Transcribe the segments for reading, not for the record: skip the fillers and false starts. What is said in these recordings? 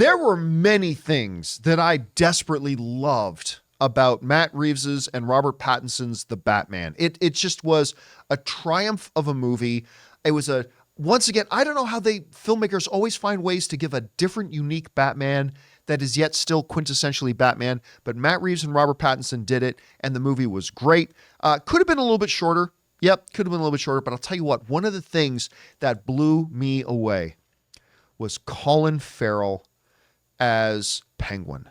There were many things that I desperately loved about Matt Reeves's and Robert Pattinson's The Batman. It just was a triumph of a movie. It was once again, I don't know how filmmakers always find ways to give a different, unique Batman that is yet still quintessentially Batman, but Matt Reeves and Robert Pattinson did it, and the movie was great. Could have been a little bit shorter. Yep, could have been a little bit shorter, but I'll tell you what, one of the things that blew me away was Colin Farrell as Penguin.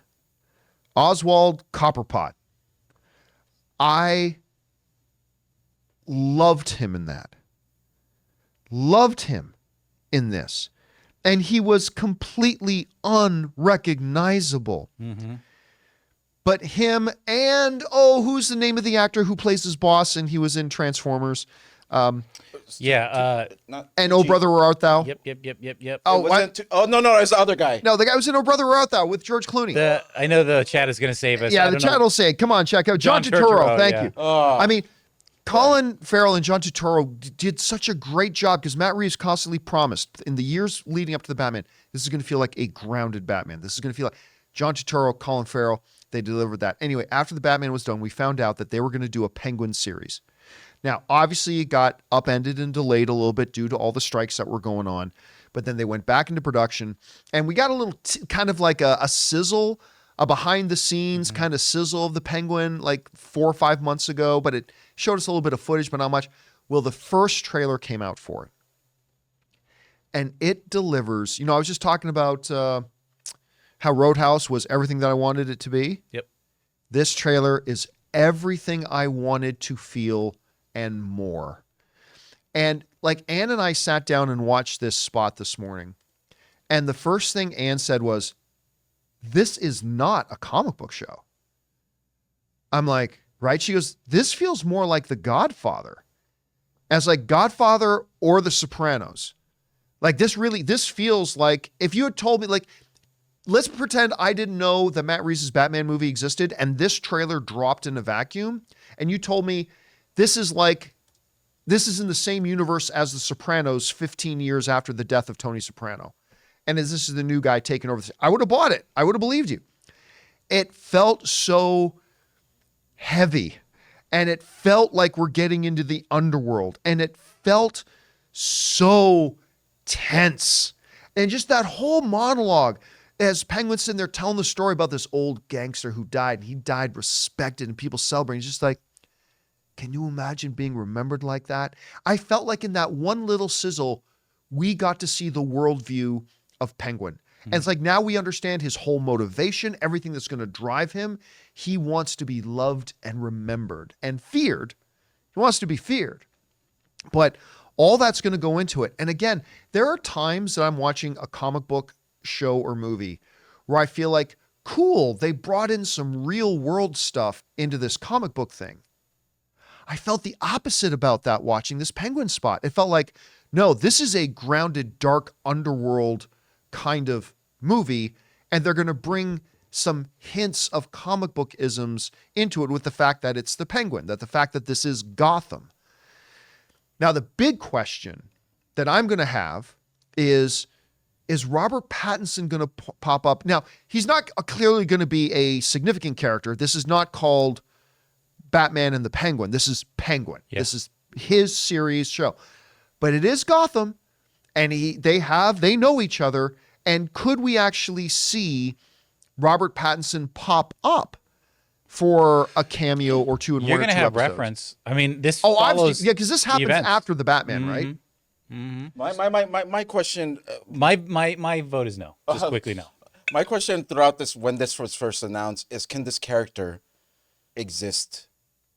Oswald Copperpot. I loved him in that. Loved him in this. And he was completely unrecognizable. Mm-hmm. But him and, who's the name of the actor who plays his boss and he was in Transformers? And Oh Brother, Where Art Thou? Yep. Oh, No, it's the other guy. No, the guy was in Oh Brother, Where Art Thou with George Clooney. I know the chat is going to save us. Yeah, the chat will say it. Come on, check out John Turturro. Thank you. I mean, Colin Farrell and John Turturro did such a great job because Matt Reeves constantly promised in the years leading up to the Batman, this is going to feel like a grounded Batman. This is going to feel like John Turturro, Colin Farrell, they delivered that. Anyway, after the Batman was done, we found out that they were going to do a Penguin series. Now, obviously, it got upended and delayed a little bit due to all the strikes that were going on, but then they went back into production, and we got a little kind of like a sizzle, a behind-the-scenes kind of sizzle of the Penguin like 4 or 5 months ago, but it showed us a little bit of footage, but not much. Well, the first trailer came out for it, and it delivers. You know, I was just talking about how Roadhouse was everything that I wanted it to be. Yep. This trailer is everything I wanted to feel and more. And like Ann and I sat down and watched this spot this morning, and the first thing Ann said was, this is not a comic book show. I'm like, right? She goes, this feels more like The Godfather. As like Godfather or The Sopranos. Like this feels like, if you had told me, like, let's pretend I didn't know the Matt Reeves' Batman movie existed and this trailer dropped in a vacuum, and you told me this is in the same universe as The Sopranos 15 years after the death of Tony Soprano. And as this is the new guy taking over, I would have bought it. I would have believed you. It felt so heavy, and it felt like we're getting into the underworld, and it felt so tense. And just that whole monologue as Penguin's sitting there telling the story about this old gangster who died, and he died respected and people celebrating. It's just like, can you imagine being remembered like that? I felt like in that one little sizzle, we got to see the worldview of Penguin. And it's like, now we understand his whole motivation, everything that's going to drive him. He wants to be loved and remembered and feared. He wants to be feared. But all that's going to go into it. And again, there are times that I'm watching a comic book show or movie where I feel like, cool, they brought in some real world stuff into this comic book thing. I felt the opposite about that watching this Penguin spot. It felt like, no, this is a grounded, dark underworld kind of movie, and they're going to bring some hints of comic book isms into it with the fact that it's the Penguin, that the fact that this is Gotham. Now, the big question that I'm going to have is Robert Pattinson going to pop up? Now, he's not clearly going to be a significant character. This is not called Batman and the Penguin. This is Penguin. Yeah. This is his series show. But it is Gotham, and they know each other. And could we actually see Robert Pattinson pop up for a cameo or two in one or two episodes? You're going to have reference. I mean, this follows because this happens after the Batman, right? Mm-hmm. My question. My vote is no. Just quickly, no. My question throughout this, when this was first announced, is: can this character exist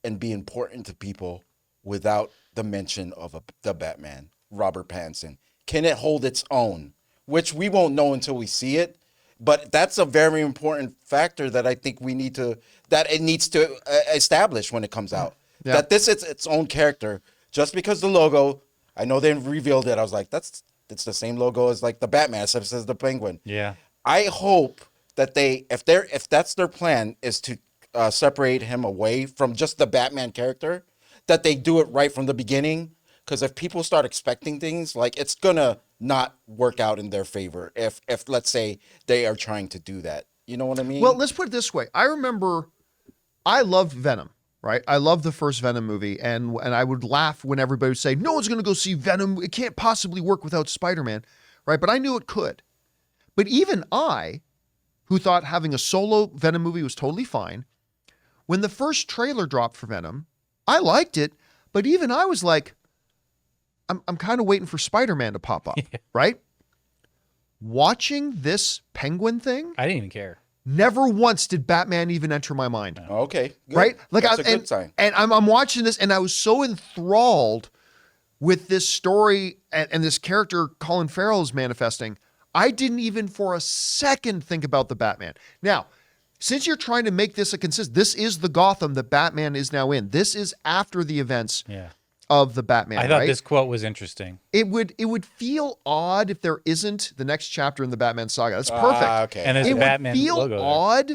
and be important to people without the mention of the Batman, Robert Pattinson? Can it hold its own? Which we won't know until we see it, but that's a very important factor that I think it needs to establish when it comes out. Yeah. That this is its own character. Just because the logo, I know they revealed it, I was like, it's the same logo as like the Batman, except it says the Penguin. Yeah. I hope that if that's their plan, is to separate him away from just the Batman character, that they do it right from the beginning. Because if people start expecting things, like, it's gonna not work out in their favor if let's say they are trying to do that. You know what I mean? Well, let's put it this way. I remember I loved Venom, right? I loved the first Venom movie, and I would laugh when everybody would say, no one's going to go see Venom. It can't possibly work without Spider-Man, right? But I knew it could. But even I, who thought having a solo Venom movie was totally fine, when the first trailer dropped for Venom, I liked it, but even I was like, I'm kind of waiting for Spider-Man to pop up, right? Watching this Penguin thing, I didn't even care. never once did Batman even enter my mind. Okay, good. Right? Like That's a good sign. And I'm watching this, and I was so enthralled with this story and this character Colin Farrell is manifesting. I didn't even for a second think about the Batman. Now, since you're trying to make this a consistent, this is the Gotham that Batman is now in. This is after the events of the Batman. I thought this quote was interesting. It would feel odd if there isn't the next chapter in the Batman saga. That's perfect. Okay. And there's It a Batman would feel logo there. odd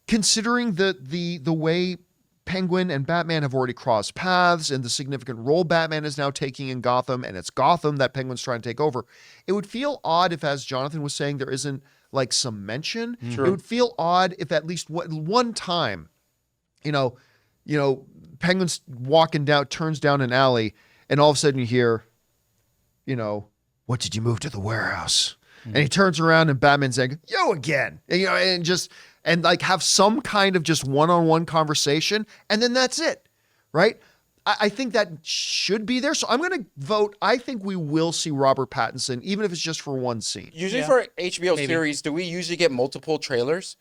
considering the way Penguin and Batman have already crossed paths and the significant role Batman is now taking in Gotham, and it's Gotham that Penguin's trying to take over. It would feel odd if, as Jonathan was saying, there isn't like some mention. True. It would feel odd if at least one time, you know, Penguin's walking down, turns down an alley, and all of a sudden you hear, what did you move to the warehouse? And he turns around and Batman's saying, "Yo again," and like have some kind of just one-on-one conversation, and then that's it, right? I think that should be there. So I'm going to vote. I think we will see Robert Pattinson, even if it's just for one scene. Usually for HBO series, do we usually get multiple trailers?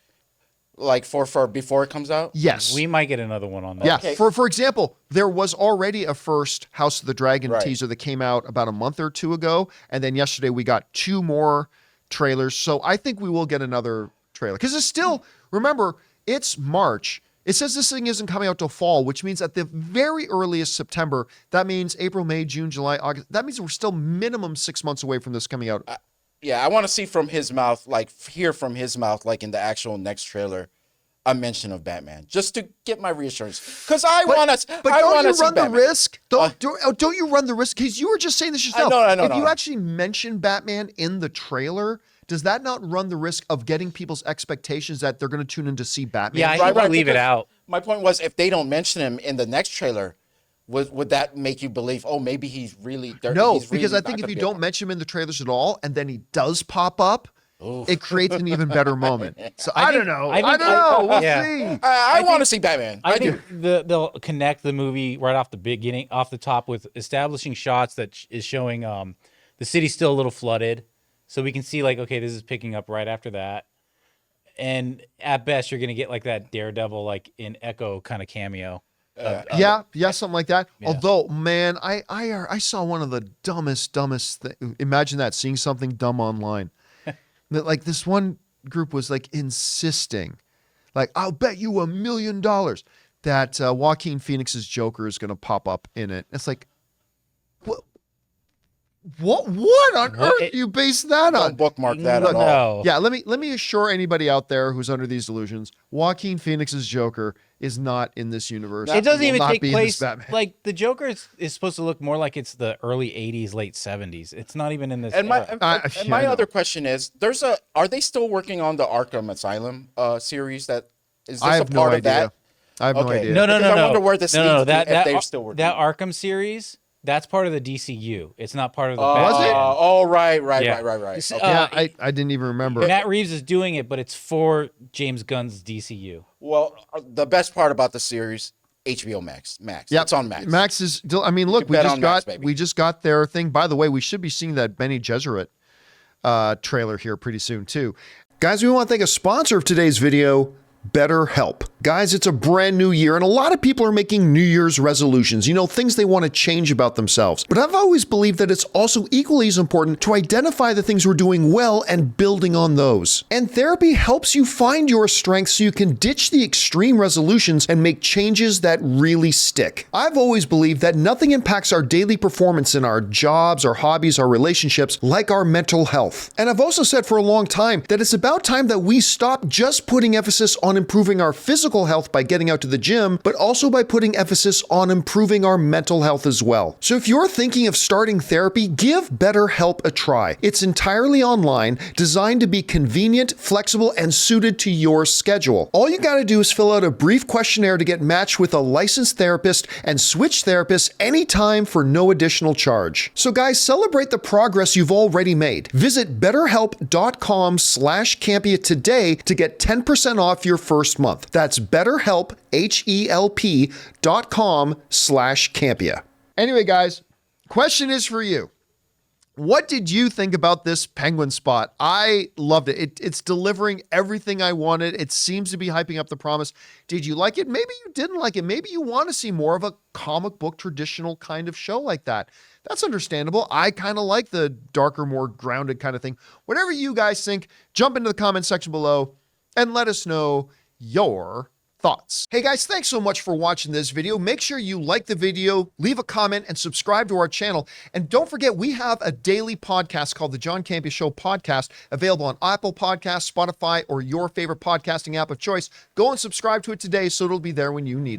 Like for before it comes out? Yes. We might get another one on that. Yeah. Okay. For example, there was already a first House of the Dragon Right. teaser that came out about a month or two ago. And then yesterday we got 2 more trailers. So I think we will get another trailer. Because it's still, remember, it's March. It says this thing isn't coming out till fall, which means at the very earliest September, that means April, May, June, July, August. That means we're still minimum 6 months away from this coming out. Yeah, I want to see from his mouth, hear from his mouth, like in the actual next trailer, a mention of Batman, just to get my reassurance. Because I want to. But I don't want you to see run the Batman. risk? Don't you run the risk? Because you were just saying this yourself. I know. If you actually mention Batman in the trailer, does that not run the risk of getting people's expectations that they're going to tune in to see Batman? Yeah, I think leave it because out. My point was, if they don't mention him in the next trailer, would that make you believe? Oh, maybe he's really No, he's really because I not think if gonna you be don't mention him in the trailers at all, and then he does pop up, it creates an even better moment. So I don't know. I don't know. We'll see. I want to see Batman. I think they'll connect the movie right off the beginning, off the top, with establishing shots that is showing the city's still a little flooded, so we can see like, okay, this is picking up right after that, and at best you're gonna get like that Daredevil like in Echo kind of cameo. Yeah, something like that. Yeah. Although, man, I saw one of the dumbest imagine that, seeing something dumb online. That like this one group was like insisting, like, I'll bet you $1 million that Joaquin Phoenix's Joker is going to pop up in it. It's like, what on earth do you base that on? Don't bookmark that at all. No. Yeah, let me assure anybody out there who's under these delusions, Joaquin Phoenix's Joker is not in this universe. It doesn't Will even not take be in this place. Batman. Like the Joker is supposed to look more like it's the early '80s, late '70s. It's not even in this. And my era. my other question is, are they still working on the Arkham Asylum series? That is this I have a part no of that? idea. I have no Okay. idea. No. Because I wonder where this leads to, if they're still working. That Arkham series, that's part of the DCU. It's not part of the. Was it? Batman. Oh, right. Yeah. Okay. Yeah, I didn't even remember. Matt Reeves is doing it, but it's for James Gunn's DCU. Well, the best part about the series, HBO Max. Yeah, It's on Max. Max is. I mean, look, You bet on Max, baby. we just got their thing. By the way, we should be seeing that Benny Gesserit trailer here pretty soon too. Guys, we want to thank a sponsor of today's video, BetterHelp. Guys, it's a brand new year, and a lot of people are making New Year's resolutions, things they want to change about themselves. But I've always believed that it's also equally as important to identify the things we're doing well and building on those. And therapy helps you find your strengths so you can ditch the extreme resolutions and make changes that really stick. I've always believed that nothing impacts our daily performance in our jobs, our hobbies, our relationships like our mental health. And I've also said for a long time that it's about time that we stop just putting emphasis on improving our physical physical health by getting out to the gym, but also by putting emphasis on improving our mental health as well. So if you're thinking of starting therapy, give BetterHelp a try. It's entirely online, designed to be convenient, flexible, and suited to your schedule. All you gotta do is fill out a brief questionnaire to get matched with a licensed therapist and switch therapists anytime for no additional charge. So guys, celebrate the progress you've already made. Visit betterhelp.com/Campea today to get 10% off your first month. That's BetterHelp, HELP.com/Campea. Anyway, guys, question is for you. What did you think about this Penguin spot? I loved it. It's delivering everything I wanted. It seems to be hyping up the promise. Did you like it? Maybe you didn't like it. Maybe you want to see more of a comic book traditional kind of show like that. That's understandable. I kind of like the darker, more grounded kind of thing. Whatever you guys think, jump into the comment section below and let us know your thoughts. Hey guys, thanks so much for watching this video. Make sure you like the video, leave a comment, and subscribe to our channel. And don't forget, we have a daily podcast called the John Campea Show podcast, available on Apple Podcasts, Spotify, or your favorite podcasting app of choice. Go and subscribe to it today so it'll be there when you need it.